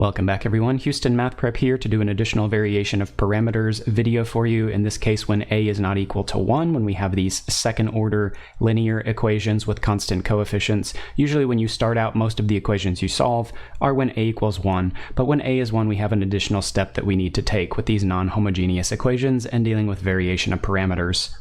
Welcome back everyone, Houston Math Prep here to do an additional variation of parameters video for you. In this case, when a is not equal to 1, when we have these second order linear equations with constant coefficients. Usually when you start out, most of the equations you solve are when a equals 1, but when a is 1 we have an additional step that we need to take with these non-homogeneous equations and dealing with variation of parameters.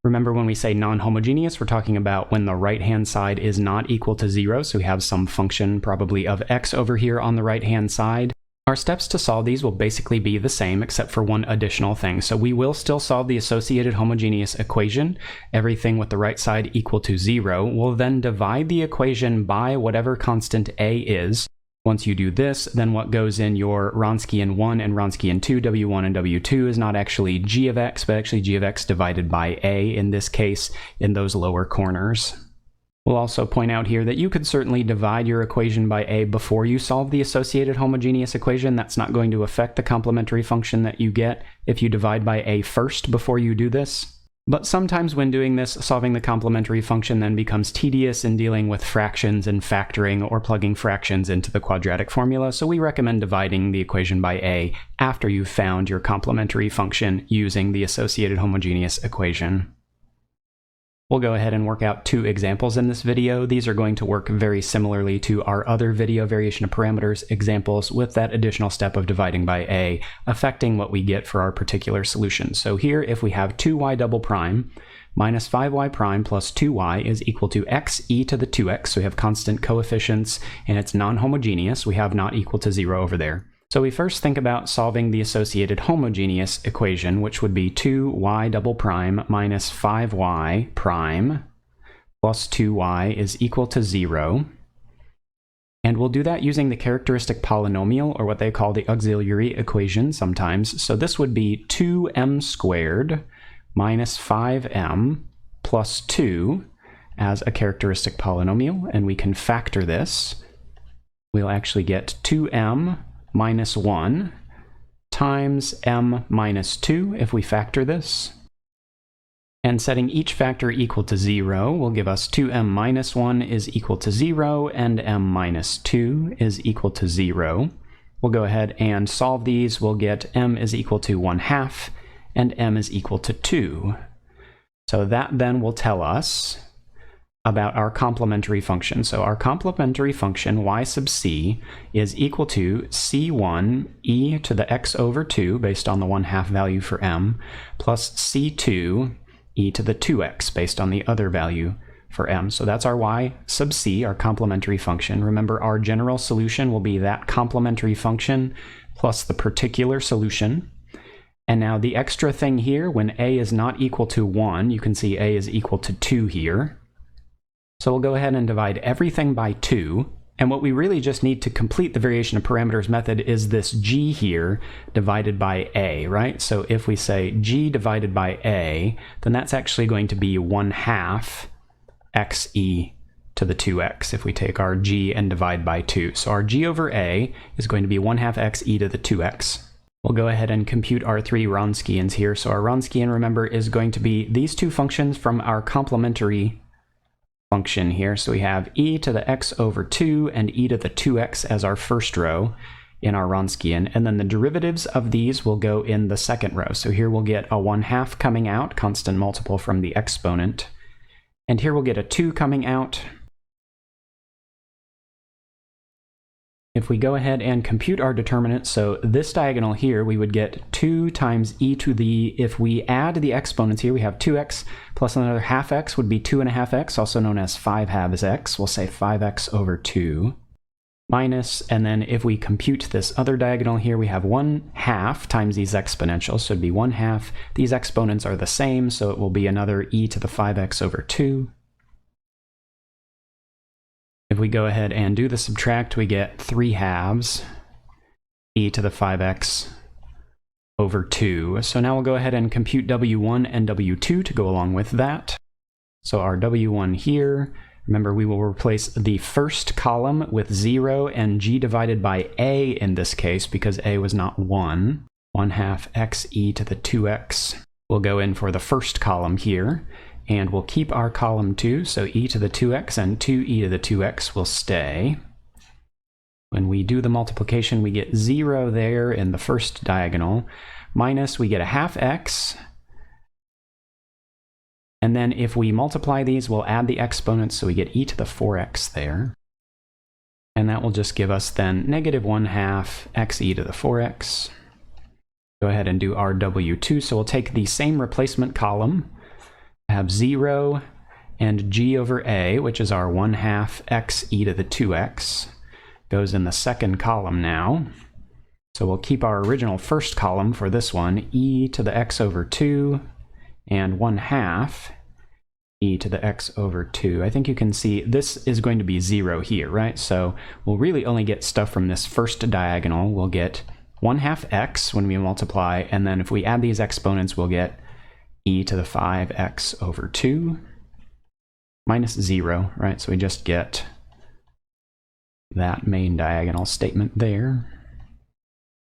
Remember, when we say non-homogeneous, we're talking about when the right-hand side is not equal to 0, so we have some function probably of x over here on the right-hand side. Our steps to solve these will basically be the same except for one additional thing. So we will still solve the associated homogeneous equation, everything with the right side equal to 0. We'll then divide the equation by whatever constant a is. Once you do this, then what goes in your Wronskian 1 and Wronskian 2, W1 and W2, is not actually g of x, but actually g of x divided by a, in this case, in those lower corners. We'll also point out here that you could certainly divide your equation by a before you solve the associated homogeneous equation. That's not going to affect the complementary function that you get if you divide by a first before you do this. But sometimes when doing this, solving the complementary function then becomes tedious in dealing with fractions and factoring or plugging fractions into the quadratic formula, so we recommend dividing the equation by a after you've found your complementary function using the associated homogeneous equation. We'll go ahead and work out two examples in this video. These are going to work very similarly to our other video variation of parameters examples with that additional step of dividing by a, affecting what we get for our particular solution. So here, if we have 2y double prime minus 5y prime plus 2y is equal to x e to the 2x, so we have constant coefficients and it's non-homogeneous, we have not equal to 0 over there. So we first think about solving the associated homogeneous equation, which would be 2y double prime minus 5y prime plus 2y is equal to 0. And we'll do that using the characteristic polynomial, or what they call the auxiliary equation sometimes. So this would be 2m squared minus 5m plus 2 as a characteristic polynomial, and we can factor this. We'll actually get 2m minus 1 times m minus 2 if we factor this. And setting each factor equal to 0 will give us 2m minus 1 is equal to 0 and m minus 2 is equal to 0. We'll go ahead and solve these. We'll get m is equal to 1/2 and m is equal to 2. So that then will tell us about our complementary function. So our complementary function y sub c is equal to c1 e to the x over 2 based on the 1/2 value for m plus c2 e to the 2x based on the other value for m. So that's our y sub c, our complementary function. Remember, our general solution will be that complementary function plus the particular solution. And now the extra thing here, when a is not equal to 1, you can see a is equal to 2 here. So we'll go ahead and divide everything by 2, and what we really just need to complete the variation of parameters method is this g here divided by a, right? So if we say g divided by a, then that's actually going to be 1/2 x e to the 2x if we take our g and divide by 2. So our g over a is going to be 1/2 x e to the 2x. We'll go ahead and compute our three Wronskians here. So our Wronskian, remember, is going to be these two functions from our complementary function here. So we have e to the x over 2 and e to the 2x as our first row in our Wronskian, and then the derivatives of these will go in the second row. So here we'll get a 1/2 coming out, constant multiple from the exponent, and here we'll get a 2 coming out. If we go ahead and compute our determinant, so this diagonal here, we would get 2 times e to the, if we add the exponents here, we have 2x plus another 1/2 x would be 2.5x, also known as 5/2 x. We'll say 5x over 2 minus, and then if we compute this other diagonal here, we have 1/2 times these exponentials, so it'd be 1/2. These exponents are the same, so it will be another e to the 5x over 2. If we go ahead and do the subtract, we get 3/2 e to the 5x over 2. So now we'll go ahead and compute w1 and w2 to go along with that. So our w1 here, remember we will replace the first column with 0 and g divided by a in this case because a was not 1. 1/2 x e to the 2x. We'll go in for the first column here. And we'll keep our column 2, so e to the 2x and 2e to the 2x will stay. When we do the multiplication, we get 0 there in the first diagonal, minus we get a half x, and then if we multiply these, we'll add the exponents, so we get e to the 4x there. And that will just give us then negative 1/2 x e to the 4x. Go ahead and do our W2, so we'll take the same replacement column, have 0 and g over a, which is our 1/2 x e to the 2x, goes in the second column now. So we'll keep our original first column for this one, e to the x over 2, and 1/2 e to the x over 2. I think you can see this is going to be 0 here, right? So we'll really only get stuff from this first diagonal. We'll get 1/2 x when we multiply, and then if we add these exponents, we'll get e to the 5x over 2 minus 0, right? So we just get that main diagonal statement there.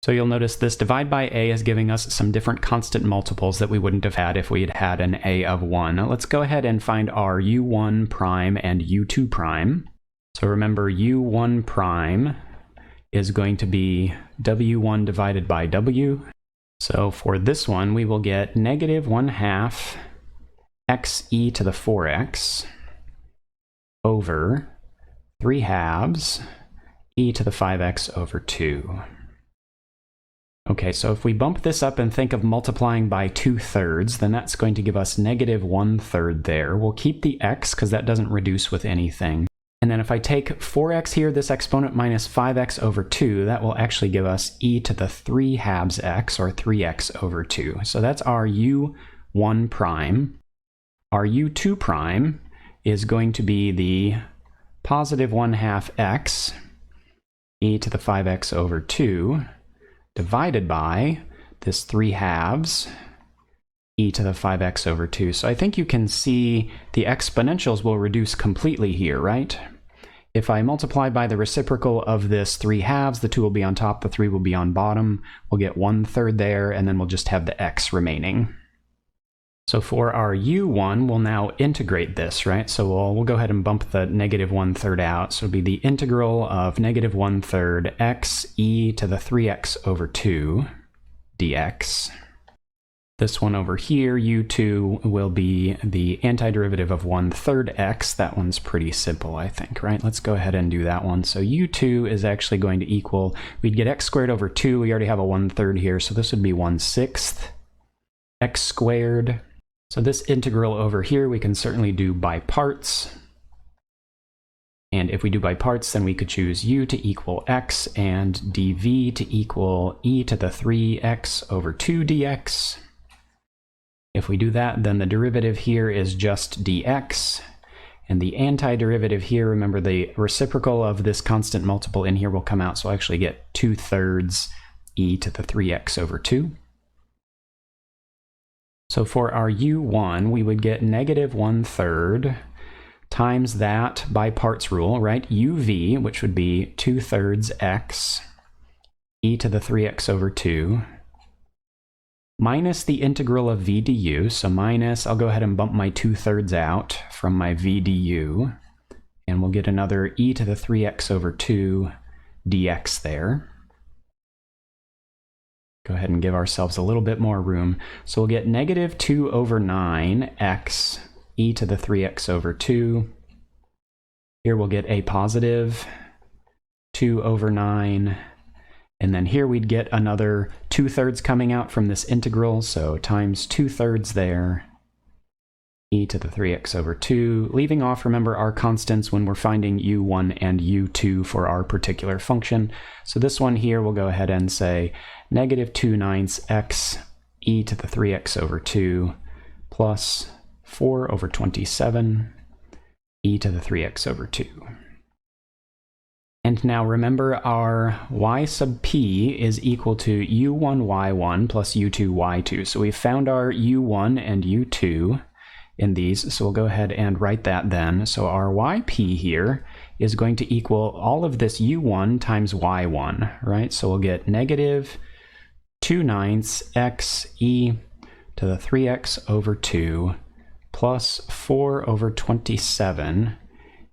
So you'll notice this divide by a is giving us some different constant multiples that we wouldn't have had if we had had an a of 1. Now let's go ahead and find our u1 prime and u2 prime. So remember, u1 prime is going to be w1 divided by w. So for this one, we will get negative 1/2 x e to the 4x over 3/2 e to the 5x over 2. Okay, so if we bump this up and think of multiplying by 2/3, then that's going to give us negative 1/3 there. We'll keep the x because that doesn't reduce with anything. And then if I take 4x here, this exponent minus 5x over 2, that will actually give us e to the 3/2 x, or 3x over 2. So that's our u1 prime. Our u2 prime is going to be the positive 1/2 x e to the 5x over 2 divided by this 3/2 e to the 5x over 2. So I think you can see the exponentials will reduce completely here, right? If I multiply by the reciprocal of this 3/2, the 2 will be on top, the 3 will be on bottom. We'll get 1/3 there, and then we'll just have the x remaining. So for our u1, we'll now integrate this, right? So we'll go ahead and bump the negative 1/3 out. So it'll be the integral of negative 1/3 x e to the 3x over 2 dx. This one over here, u2, will be the antiderivative of 1/3 x. That one's pretty simple, I think, right? Let's go ahead and do that one. So u2 is actually going to equal, we'd get x squared over 2. We already have a 1/3 here, so this would be 1/6 x squared. So this integral over here, we can certainly do by parts. And if we do by parts, then we could choose u to equal x and dv to equal e to the 3x over 2 dx. If we do that, then the derivative here is just dx. And the antiderivative here, remember the reciprocal of this constant multiple in here will come out, so I'll actually get 2/3 e to the 3x over 2. So for our u1, we would get negative 1/3 times that by parts rule, right? uv, which would be 2/3 x e to the 3x over 2, minus the integral of v du. So minus, I'll go ahead and bump my 2/3 out from my v du, and we'll get another e to the 3x over 2 dx there. Go ahead and give ourselves a little bit more room. So we'll get negative 2/9 x e to the 3x over 2. Here we'll get a positive 2/9. And then here we'd get another 2/3 coming out from this integral. So times 2/3 there, e to the 3x over 2. Leaving off, remember, our constants when we're finding u1 and u2 for our particular function. So this one here, we'll go ahead and say negative 2/9 x e to the 3x over 2 plus 4/27 e to the 3x over 2. And now remember, our y sub p is equal to u1y1 plus u2y2. So we've found our u1 and u2 in these, so we'll go ahead and write that then. So our yp here is going to equal all of this u1 times y1, right? So we'll get negative 2/9 x e to the 3x over 2 plus 4/27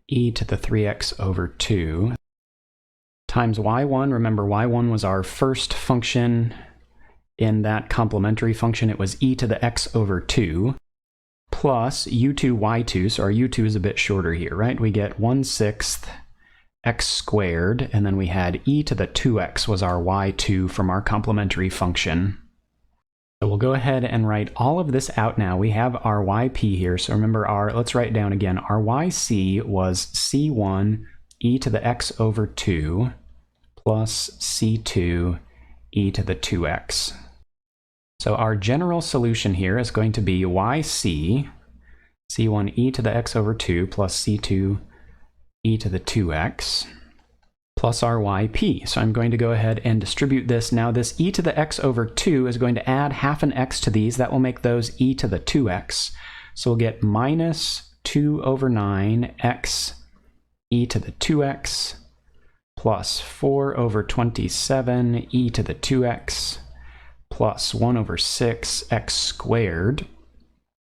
e to the 3x over 2 times y1. Remember, y1 was our first function in that complementary function. It was e to the x over 2 plus u2 y2. So our u2 is a bit shorter here, right? We get 1/6 x squared, and then we had e to the 2x was our y2 from our complementary function. So we'll go ahead and write all of this out now. We have our yp here. So remember let's write down again. Our yc was c1 e to the x over 2 plus c2 e to the 2x. So our general solution here is going to be yc, c1 e to the x over 2 plus c2 e to the 2x plus our yp. So I'm going to go ahead and distribute this. Now this e to the x over 2 is going to add half an x to these. That will make those e to the 2x. So we'll get minus 2 over 9 x e to the 2x plus 4 over 27 e to the 2x plus 1 over 6 x squared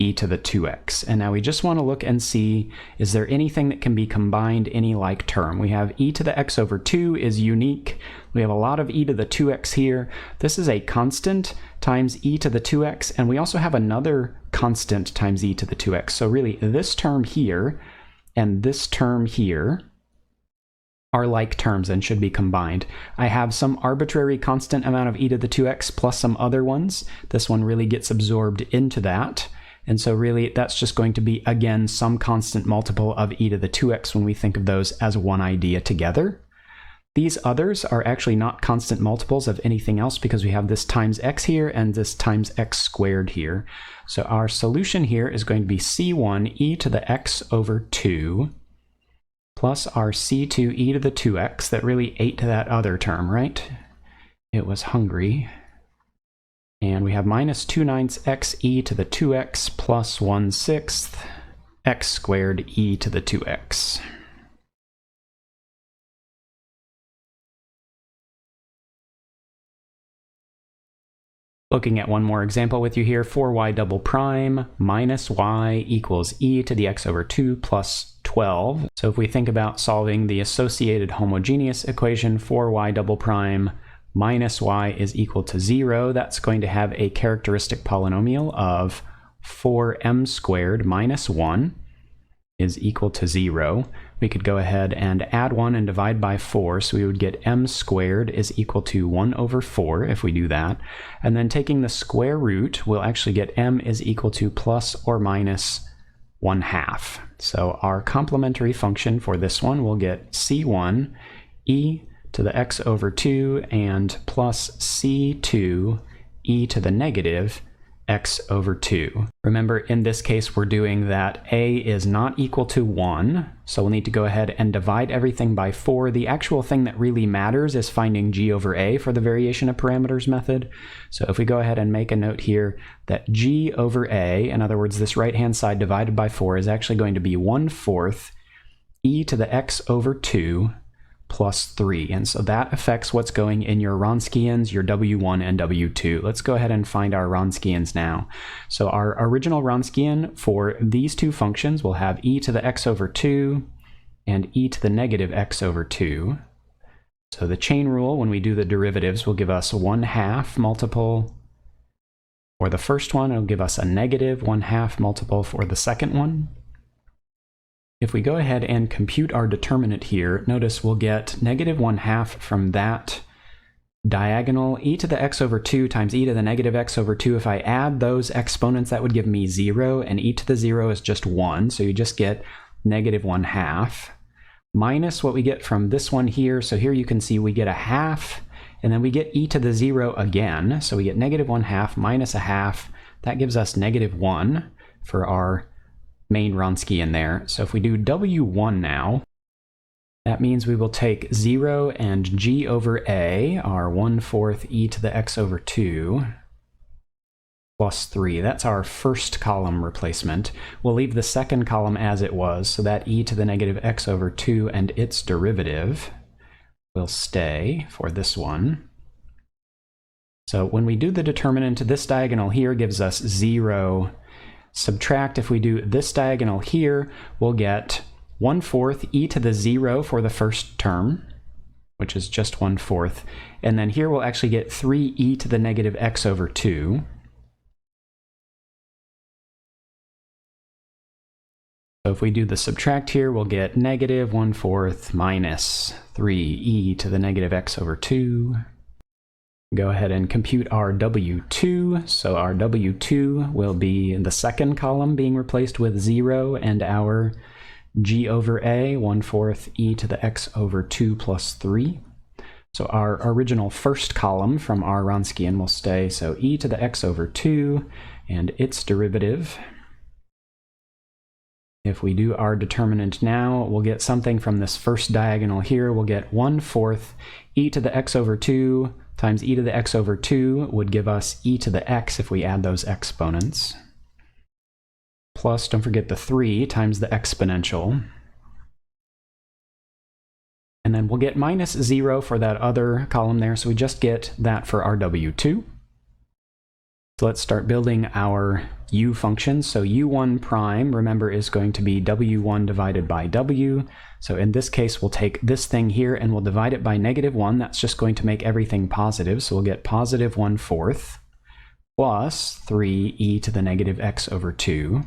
e to the 2x. And now we just want to look and see, is there anything that can be combined any like term? We have e to the x over 2 is unique. We have a lot of e to the 2x here. This is a constant times e to the 2x, and we also have another constant times e to the 2x. So really, this term here and this term here are like terms and should be combined. I have some arbitrary constant amount of e to the 2x plus some other ones. This one really gets absorbed into that. And so really, that's just going to be, again, some constant multiple of e to the 2x when we think of those as one idea together. These others are actually not constant multiples of anything else because we have this times x here and this times x squared here. So our solution here is going to be c1 e to the x over 2 plus our c2 e to the 2x that really ate that other term, right? It was hungry. And we have minus 2/9 x e to the 2x plus 1/6 x squared e to the 2x. Looking at one more example with you here, 4y double prime minus y equals e to the x over 2 plus 12. So if we think about solving the associated homogeneous equation, 4y double prime minus y is equal to 0, that's going to have a characteristic polynomial of 4m squared minus 1 is equal to 0. We could go ahead and add 1 and divide by 4, so we would get m squared is equal to 1 over 4 if we do that. And then taking the square root, we'll actually get m is equal to plus or minus 1/2. So our complementary function for this one will get c1 e to the x over 2 and plus c2 e to the negative x over 2. Remember, in this case, we're doing that a is not equal to 1, so we'll need to go ahead and divide everything by 4. The actual thing that really matters is finding g over a for the variation of parameters method. So if we go ahead and make a note here that g over a, in other words, this right-hand side divided by 4, is actually going to be 1/4 e to the x over 2 plus 3. And so that affects what's going in your Wronskians, your W1 and W2. Let's go ahead and find our Wronskians now. So our original Wronskian for these two functions will have e to the x over 2 and e to the negative x over 2. So the chain rule, when we do the derivatives, will give us 1/2 multiple for the first one. It'll give us a negative 1/2 multiple for the second one. If we go ahead and compute our determinant here, notice we'll get negative 1/2 from that diagonal. E to the x over 2 times e to the negative x over 2. If I add those exponents, that would give me 0, and e to the 0 is just 1, so you just get negative 1/2. Minus what we get from this one here. So here you can see we get 1/2, and then we get e to the 0 again. So we get negative 1/2 minus 1/2. That gives us negative 1 for our main Wronskian there. So if we do W1 now, that means we will take 0 and g over a, our 1/4 e to the x over 2, plus 3. That's our first column replacement. We'll leave the second column as it was, so that e to the negative x over 2 and its derivative will stay for this one. So when we do the determinant, this diagonal here gives us 0. Subtract, if we do this diagonal here, we'll get 1/4 e to the 0 for the first term, which is just 1/4. And then here we'll actually get 3e to the negative x over 2. So if we do the subtract here, we'll get negative 1/4 minus 3e to the negative x over 2. Go ahead and compute our W2. So our W2 will be in the second column being replaced with 0, and our g over a, 1/4 e to the x over 2 plus 3. So our original first column from our Wronskian will stay, so e to the x over 2 and its derivative. If we do our determinant now, we'll get something from this first diagonal here. We'll get 1/4 e to the x over 2 times e to the x over 2 would give us e to the x if we add those exponents. Plus, don't forget the 3 times the exponential. And then we'll get minus 0 for that other column there, so we just get that for our W2. So let's start building our u functions. So u1 prime, remember, is going to be w1 divided by w. So in this case, we'll take this thing here and we'll divide it by -1. That's just going to make everything positive. So we'll get positive 1/4 plus 3e to the negative x over 2.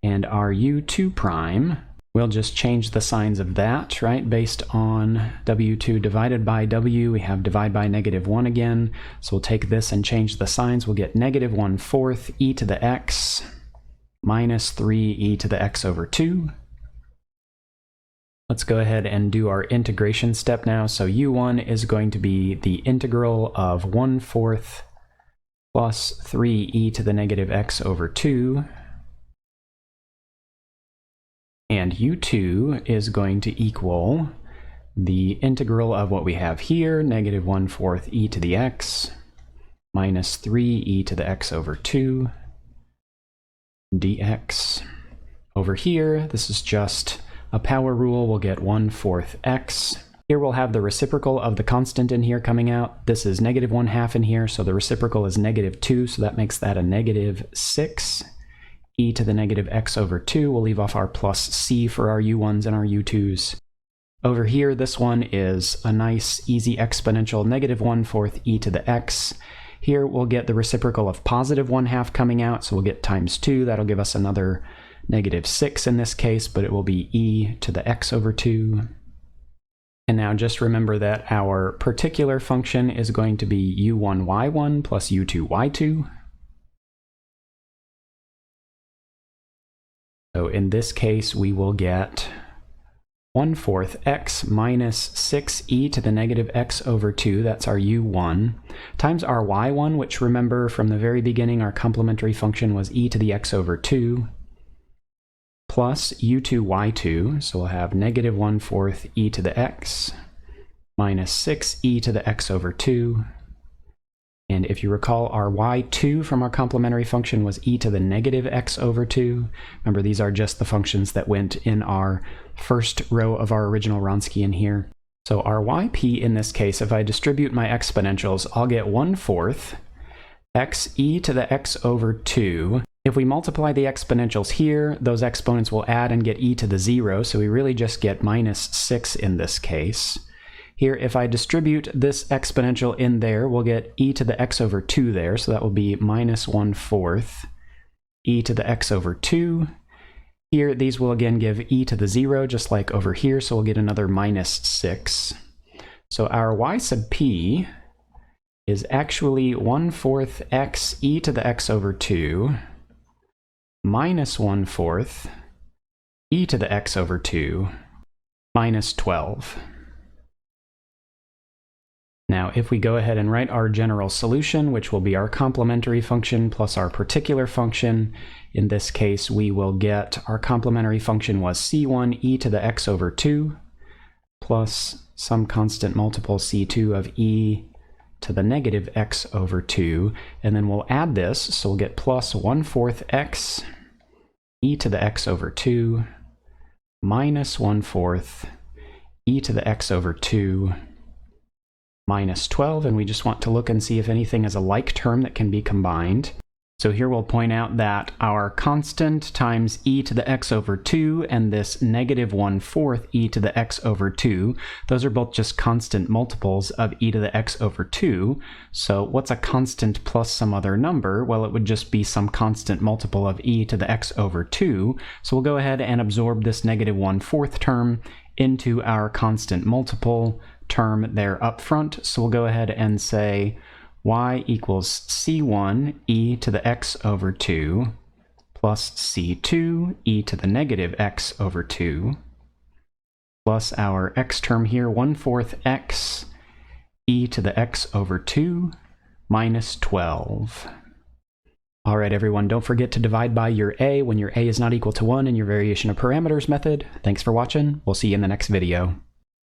And our u2 prime, we'll just change the signs of that, right? Based on w2 divided by w, we have divide by -1 again. So we'll take this and change the signs. We'll get negative 1/4 e to the x minus 3e to the x over 2. Let's go ahead and do our integration step now. So u1 is going to be the integral of 1/4 plus 3e to the negative x over 2. And u2 is going to equal the integral of what we have here, negative 1/4 e to the x minus 3e to the x over 2 dx. Over here, this is just a power rule. We'll get 1/4 x. Here we'll have the reciprocal of the constant in here coming out. This is negative 1/2 in here, so the reciprocal is -2, so that makes that a negative 6. E to the negative x over 2. We'll leave off our plus c for our u1s and our u2s. Over here, this one is a nice, easy exponential, negative 1/4 e to the x. Here we'll get the reciprocal of positive 1/2 coming out, so we'll get times 2. That'll give us another negative 6 in this case, but it will be e to the x over 2. And now just remember that our particular function is going to be u1 y1 plus u2 y2. So in this case, we will get 1/4 x minus 6e to the negative x over 2, that's our u1, times our y1, which remember from the very beginning our complementary function was e to the x over 2, plus u2 y2, so we'll have negative 1/4 e to the x minus 6e to the x over 2. And if you recall, our y2 from our complementary function was e to the negative x over 2. Remember, these are just the functions that went in our first row of our original Wronskian here. So our yp in this case, if I distribute my exponentials, I'll get 1/4 x e to the x over 2. If we multiply the exponentials here, those exponents will add and get e to the 0, so we really just get minus 6 in this case. Here, if I distribute this exponential in there, we'll get e to the x over 2 there, so that will be minus 1/4 e to the x over 2. Here, these will again give e to the 0, just like over here, so we'll get another minus 6. So our y sub p is actually 1/4 x e to the x over 2 minus 1/4 e to the x over 2 minus 12. Now, if we go ahead and write our general solution, which will be our complementary function plus our particular function, in this case, we will get our complementary function was c1 e to the x over 2 plus some constant multiple c2 of e to the negative x over 2, and then we'll add this, so we'll get plus 1/4 x e to the x over 2 minus 1/4 e to the x over 2 minus 12, and we just want to look and see if anything is a like term that can be combined. So here we'll point out that our constant times e to the x over 2 and this negative 1/4 e to the x over 2, those are both just constant multiples of e to the x over 2. So what's a constant plus some other number? Well, it would just be some constant multiple of e to the x over 2. So we'll go ahead and absorb this negative 1/4 term into our constant multiple term there up front. So we'll go ahead and say y equals c1 e to the x over 2 plus c2 e to the negative x over 2 plus our x term here, 1/4 x e to the x over 2 minus 12. All right, everyone, don't forget to divide by your a when your a is not equal to 1 in your variation of parameters method. Thanks for watching. We'll see you in the next video.